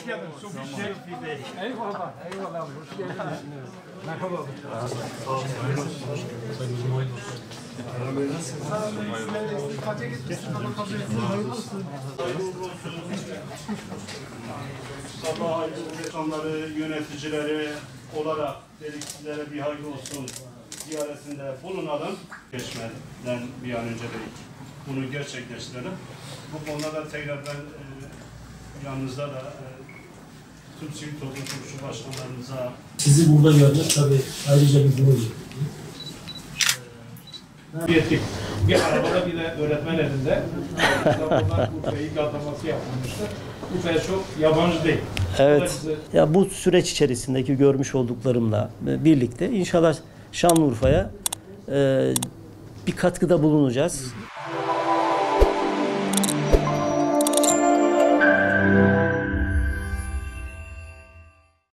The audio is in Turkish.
geldiniz. Şerefi Bey. Eyvallah, eyvallah abi. Hoş geldiniz. Merhaba. Sabah insanları, yöneticileri olarak dedik sizlere bir hayırlı olsun ziyaretinde bulunalım. Geçmeden bir an önce de bunu gerçekleştirelim. Bu konuda da tekrar ben yanınızda da tüm sivil toplum kuruluşu başkanlarımıza sizi burada görmek tabii ayrıca bir gurur. Yettik. Bir arabada bile öğretmen elinde. Onlar Urfa'yı atlaması yapılmıştı. Urfa'ya çok yabancı değil. Evet. Ya bu süreç içerisindeki görmüş olduklarımla birlikte inşallah Şanlıurfa'ya bir katkıda bulunacağız.